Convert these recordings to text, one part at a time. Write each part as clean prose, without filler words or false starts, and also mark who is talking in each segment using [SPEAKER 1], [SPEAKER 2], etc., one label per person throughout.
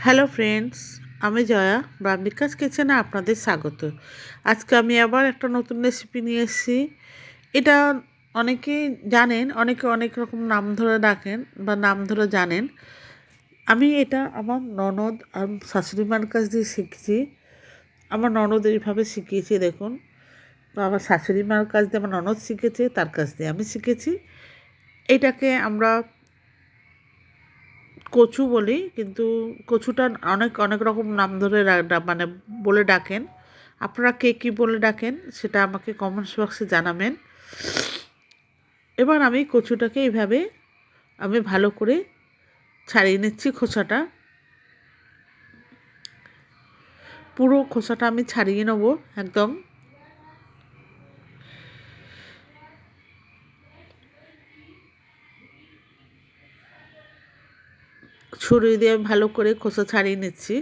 [SPEAKER 1] Hello friends, আমি জয়া ব্রাহ্মিকাস কিচেনে আপনাদের স্বাগত। আজকে আমি আবার একটা নতুন রেসিপি নিয়ে এসেছি। এটা অনেকেই জানেন, অনেকে অনেক রকম নাম ধরে ডাকেন বা নাম ধরে জানেন। আমি এটা আমার ননদ আর শাশুড়ি মার কাছ দিয়ে শিখেছি। আমার ননদ এইভাবে শিখিয়েছে দেখুন, বা আমার শাশুড়ি মার কাছ দিয়ে আমার ননদ শিখেছে, তার কাছ দিয়ে আমি শিখেছি। এটাকে আমরা কচু বলি, কিন্তু কচুটা অনেক অনেক রকম নাম ধরে মানে বলে ডাকেন। আপনারা কে কী বলে ডাকেন সেটা আমাকে কমেন্টস বক্সে জানাবেন। এবার আমি কচুটাকে এইভাবে আমি ভালো করে ছাড়িয়ে নিচ্ছি খোসাটা। পুরো খোসাটা আমি ছাড়িয়ে নেব একদম। ছুরি দিয়ে ভালো করে খোসা ছাড়িয়ে নিচ্ছি।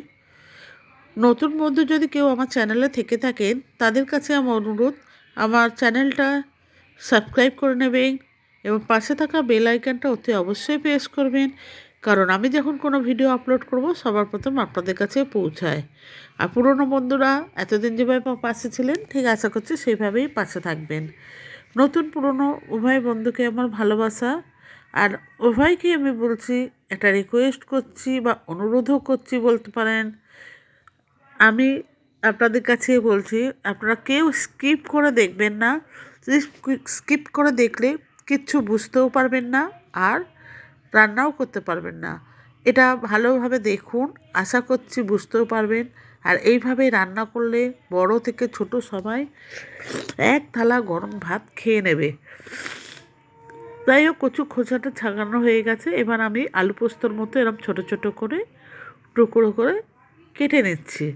[SPEAKER 1] নতুন বন্ধু যদি কেউ আমার চ্যানেলে থেকে থাকেন, তাদের কাছে আমার অনুরোধ, আমার চ্যানেলটা সাবস্ক্রাইব করে নেবেন এবং পাশে থাকা বেল আইকনটা অতি অবশ্যই প্রেস করবেন, কারণ আমি যখন কোনো ভিডিও আপলোড করব সবার প্রথম আপনাদের কাছে পৌঁছায়। আর পুরনো বন্ধুরা এতদিন যেভাবে পাশে ছিলেন, ঠিক আশা করছি সেইভাবেই পাশে থাকবেন। নতুন পুরনো উভয় বন্ধুকে আমার ভালোবাসা, আর উভয়কে আমি বলছি, একটা রিকোয়েস্ট করছি বা অনুরোধও করছি বলতে পারেন। আমি আপনাদের কাছে বলছি, আপনারা কেউ স্কিপ করে দেখবেন না। যদি স্কিপ করে দেখলে কিচ্ছু বুঝতেও পারবেন না, আর রান্নাও করতে পারবেন না। এটা ভালোভাবে দেখুন, আশা করছি বুঝতেও পারবেন। আর এইভাবে রান্না করলে বড় থেকে ছোট সবাই এক থালা গরম ভাত খেয়ে নেবে। যাই হোক, কচু খোসাটা ছাড়ানো হয়ে গেছে। এবার আমি আলু পোস্তর মতো এরকম ছোটো ছোটো করে টুকরো করে কেটে নিচ্ছি।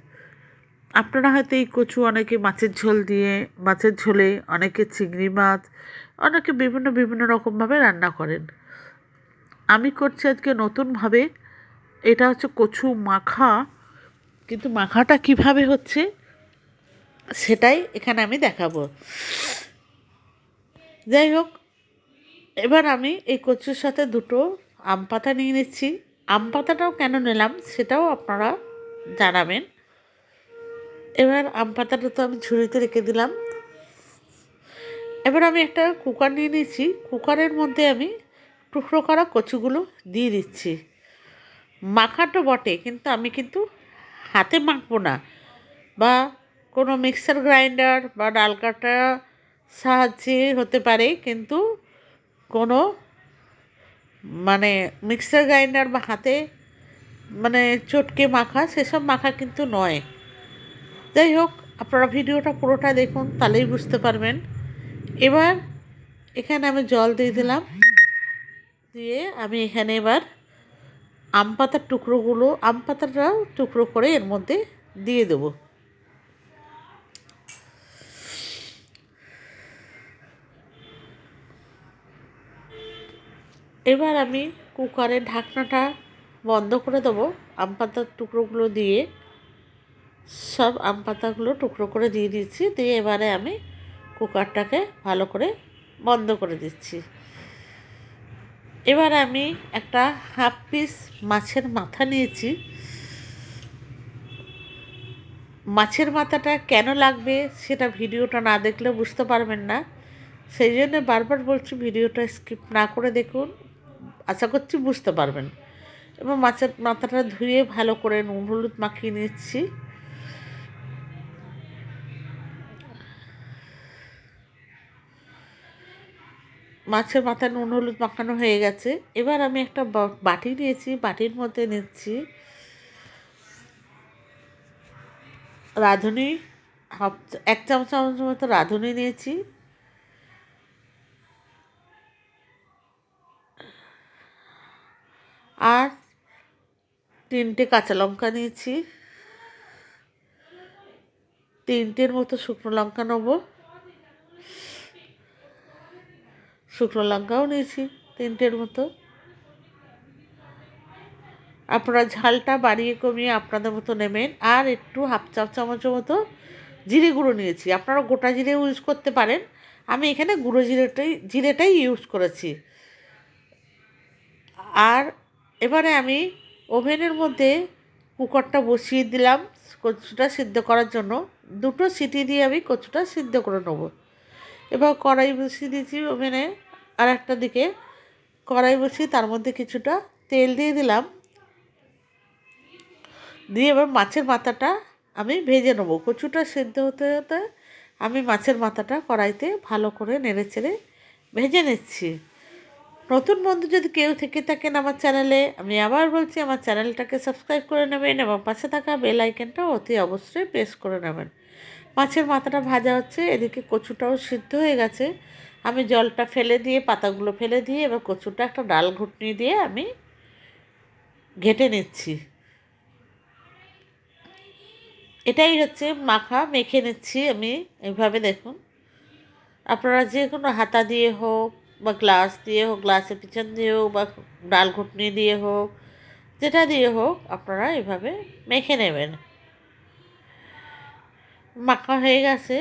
[SPEAKER 1] আপনারা হয়তো এই কচু অনেকে মাছের ঝোল দিয়ে, মাছের ঝোলে, অনেকে চিংড়ি মাছ, অনেকে বিভিন্ন বিভিন্ন রকমভাবে রান্না করেন। আমি করছি আজকে নতুনভাবে। এটা হচ্ছে কচু মাখা, কিন্তু মাখাটা কিভাবে হচ্ছে সেটাই এখানে আমি দেখাবো। যাই হোক, এবার আমি এই কচুর সাথে দুটো আম পাতা নিয়ে নিচ্ছি। আম পাতাটাও কেন নিলাম সেটাও আপনারা জানাবেন। এবার আম পাতাটা তো আমি ঝুড়িতে রেখে দিলাম। এবার আমি একটা কুকার নিয়ে নিয়েছি। কুকারের মধ্যে আমি টুকরো করা কচুগুলো দিয়ে দিচ্ছি। মাখাটো বটে, কিন্তু আমি কিন্তু হাতে মাখবো না, বা কোনো মিক্সার গ্রাইন্ডার বা ডাল কাটা সাহায্যে হতে পারে, কিন্তু কোনো মানে মিক্সার গ্রাইন্ডার বা হাতে মানে চটকে মাখা, সেসব মাখা কিন্তু নয়। যাই হোক, আপনারা ভিডিওটা পুরোটা দেখুন, তাহলেই বুঝতে পারবেন। এবার এখানে আমি জল দিয়ে দিলাম। দিয়ে আমি এখানে এবার আম পাতার টুকরোগুলো, আম পাতাটাও টুকরো করে এর মধ্যে দিয়ে দেবো। এবার আমি কুকারের ঢাকনাটা বন্ধ করে দেবো। আম পাতার টুকরোগুলো দিয়ে, সব আম পাতাগুলো টুকরো করে দিয়ে দিচ্ছি। দিয়ে এবারে আমি কুকারটাকে ভালো করে বন্ধ করে দিচ্ছি। এবার আমি একটা হাফ পিস মাছের মাথা নিয়েছি। মাছের মাথাটা কেন লাগবে সেটা ভিডিওটা না দেখলে বুঝতে পারবেন না, সেই জন্য বারবার বলছি ভিডিওটা স্কিপ না করে দেখুন, আশা করছি বুঝতে পারবেন। এবং মাছের মাথাটা ধুয়ে ভালো করে নুন হলুদ মাখিয়ে নিচ্ছি। মাছের মাথা নুন হলুদ মাখানো হয়ে গেছে। এবার আমি একটা বাটি নিয়েছি, বাটির মধ্যে নিচ্ছি রাঁধুনি, এক চামচ মতো রাঁধুনি নিয়েছি। আর 3টে কাঁচা লঙ্কা নিয়েছি। 3টের মতো শুকনো লঙ্কা নেব। শুকনো লঙ্কাও নিয়েছি 3টের মতো। আপনারা ঝালটা বাড়িয়ে কমিয়ে আপনাদের মতো নেবেন। আর একটু হাফ চামচের মতো জিরে গুঁড়ো নিয়েছি। আপনারা গোটা জিরে ইউজ করতে পারেন, আমি এখানে গুঁড়ো জিরেটাই ইউজ করেছি। আর এবারে আমি ওভেনের মধ্যে কুকারটা বসিয়ে দিলাম কচুটা সিদ্ধ করার জন্য। 2টো সিটি দিয়ে আমি কচুটা সিদ্ধ করে নেব। এবার কড়াই বসিয়ে দিয়েছি ওভেনে। আর একটা দিকে কড়াই বসিয়ে তার মধ্যে কিছুটা তেল দিয়ে দিলাম। দিয়ে এবার মাছের মাথাটা আমি ভেজে নেব। কচুটা সিদ্ধ হতে হতে আমি মাছের মাথাটা কড়াইতে ভালো করে নেড়ে চেড়ে ভেজে নিচ্ছি। নতুন বন্ধু যদি কেউ থেকে থাকেন আমার চ্যানেলে, আমি আবার বলছি আমার চ্যানেলটাকে সাবস্ক্রাইব করে নেবেন এবং পাশে থাকা বেল আইকনটা অতি অবশ্যই প্রেস করে নেবেন। মাছের মাথাটা ভাজা হচ্ছে, এদিকে কচুটাও সিদ্ধ হয়ে গেছে। আমি জলটা ফেলে দিয়ে পাতাগুলো ফেলে দিয়ে এবার কচুটা একটা ডাল ঘুটনি দিয়ে আমি ঘেটে নিচ্ছি। এটাই হচ্ছে মাখা, মেখে নিচ্ছি আমি এইভাবে। দেখুন, আপনারা যে কোনো হাতা দিয়ে হোক বা গ্লাস দিয়ে হোক, গ্লাসের পিছন দিয়ে হোক বা ডাল ঘুটনি দিয়ে হোক, যেটা দিয়ে হোক আপনারা এভাবে মেখে নেবেন। মাখা হয়ে গেছে।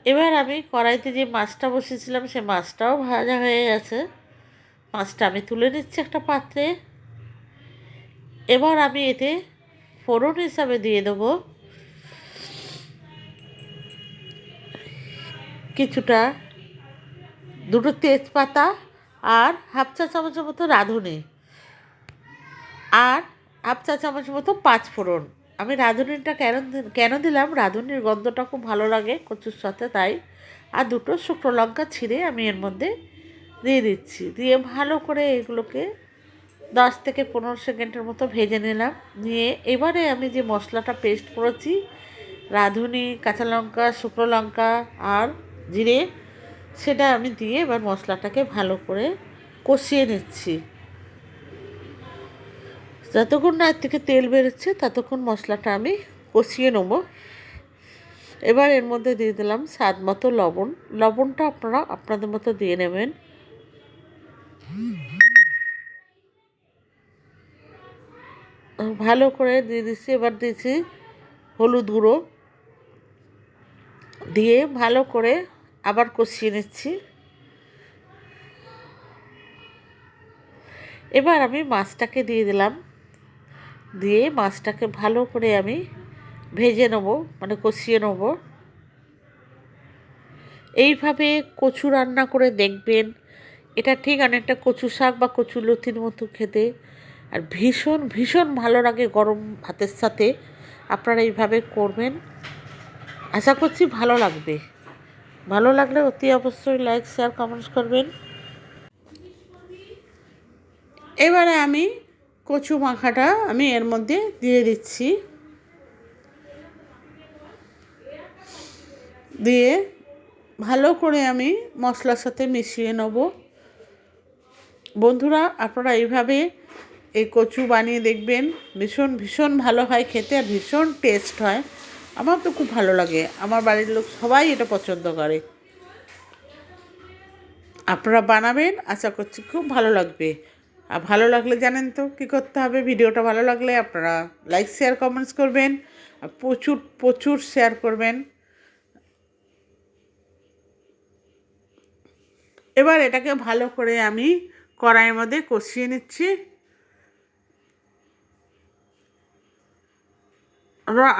[SPEAKER 1] এবার আমি কড়াইতে যে মাছটা বসিয়েছিলাম সে মাছটাও ভাজা হয়ে গেছে। মাছটা আমি তুলে নিচ্ছি একটা পাত্রে। এবার আমি এতে ফোড়ন হিসাবে দিয়ে দেবো কিছুটা 2টো তেজপাতা আর হাফ চা চামচের মতো রাঁধুনি আর হাফ চা চামচ মতো 5 ফোড়ন। আমি রাঁধুনিটা কেন দিলাম, রাঁধুনির গন্ধটা খুব ভালো লাগে কচুর সাথে, তাই। আর 2টো শুকনো লঙ্কা ছিঁড়ে আমি এর মধ্যে দিয়ে দিচ্ছি। দিয়ে ভালো করে এগুলোকে 10 থেকে 15 সেকেন্ডের মতো ভেজে নিলাম। নিয়ে এবারে আমি যে মশলাটা পেস্ট করেছি, রাঁধুনি, কাঁচা লঙ্কা, শুকনো লঙ্কা আর জিরে, সেটা আমি দিয়ে এবার মশলাটাকে ভালো করে কষিয়ে নিচ্ছি। যতক্ষণ না এর থেকে তেল বেরোচ্ছে ততক্ষণ মশলাটা আমি কষিয়ে নেবো। এবার এর মধ্যে দিয়ে দিলাম স্বাদ মতো লবণ। লবণটা আপনারা আপনাদের মতো দিয়ে নেবেন। ভালো করে দিয়ে দিচ্ছি। এবার দিয়েছি হলুদ গুঁড়ো, দিয়ে ভালো করে আবার কষিয়ে নিচ্ছি। এবার আমি মাছটাকে দিয়ে দিলাম। দিয়ে মাছটাকে ভালো করে আমি ভেজে নেব, মানে কষিয়ে নেব। এইভাবে কচু রান্না করে দেখবেন, এটা ঠিক অনেকটা কচু শাক বা কচু লতির মতো খেতে, আর ভীষণ ভীষণ ভালো লাগে গরম ভাতের সাথে। আপনারা এইভাবে করবেন, আশা করছি ভালো লাগবে। ভালো লাগলে অতি অবশ্যই লাইক, শেয়ার, কমেন্টস করবেন। এবারে আমি কচু মাখাটা আমি এর মধ্যে দিয়ে দিচ্ছি। দিয়ে ভালো করে আমি মশলার সাথে মিশিয়ে নেব। বন্ধুরা, আপনারা এইভাবে এই কচু বানিয়ে দেখবেন, ভীষণ ভীষণ ভালো হয় খেতে আর ভীষণ টেস্ট হয়। আমার তো খুব ভালো লাগে, আমার বাড়ির লোক সবাই এটা পছন্দ করে। আপনারা বানাবেন, আশা করছি খুব ভালো লাগবে। আর ভালো লাগলে জানেন তো কী করতে হবে। ভিডিওটা ভালো লাগলে আপনারা লাইক, শেয়ার, কমেন্টস করবেন আর প্রচুর প্রচুর শেয়ার করবেন। এবার এটাকে ভালো করে আমি কড়াইয়ের মধ্যে কষিয়ে নিচ্ছি।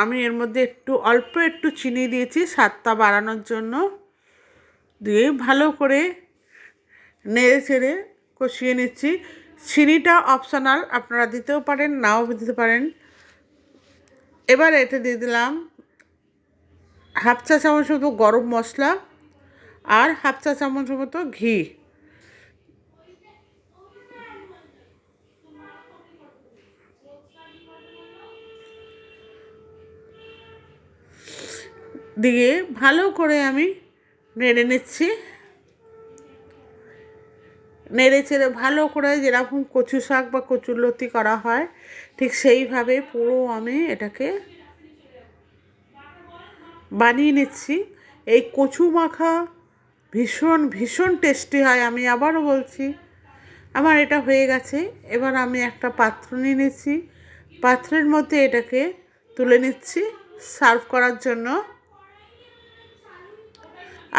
[SPEAKER 1] আমি এর মধ্যে অল্প একটু চিনি দিয়েছি স্বাদটা বাড়ানোর জন্য। দিয়ে ভালো করে নেড়ে চেড়ে কষিয়ে নিচ্ছি। চিনিটা অপশনাল, আপনারা দিতেও পারেন, নাও দিতে পারেন। এবার এতে দিয়ে দিলাম হাফ চা চামচ মতো গরম মশলা আর হাফ চা চামচ মতো ঘি। দিয়ে ভালো করে আমি নেড়ে নিচ্ছি। নেড়ে চেড়ে ভালো করে যেরকম কচু শাক বা কচুর লতি করা হয় ঠিক সেইভাবে পুরো আমি এটাকে বানিয়ে নিচ্ছি। এই কচু মাখা ভীষণ ভীষণ টেস্টি হয়, আমি আবারও বলছি। আমার এটা হয়ে গেছে। এবার আমি একটা পাত্র নিয়ে নিচ্ছি। পাত্রের মধ্যে এটাকে তুলে নিচ্ছি সার্ভ করার জন্য।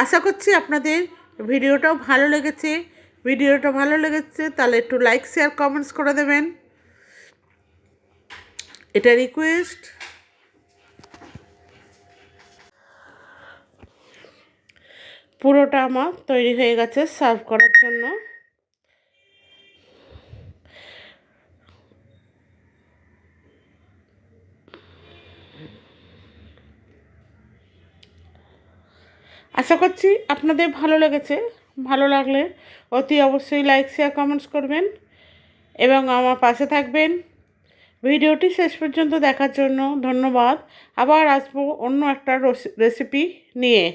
[SPEAKER 1] আশা করছি আপনাদের ভিডিওটাও ভালো লেগেছে। তাহলে একটু লাইক, শেয়ার, কমেন্টস করে দেবেন। এটা রিকোয়েস্ট। পুরোটা আমার তৈরি হয়ে গেছে সার্ভ করার জন্য। আশা করছি আপনাদের ভালো লেগেছে। ভালো লাগলে অতি অবশ্যই লাইক শেয়ার কমেন্টস করবেন এবং আমার পাশে থাকবেন। ভিডিওটি শেষ পর্যন্ত দেখার জন্য ধন্যবাদ। আবার আসবো অন্য একটা রেসিপি নিয়ে।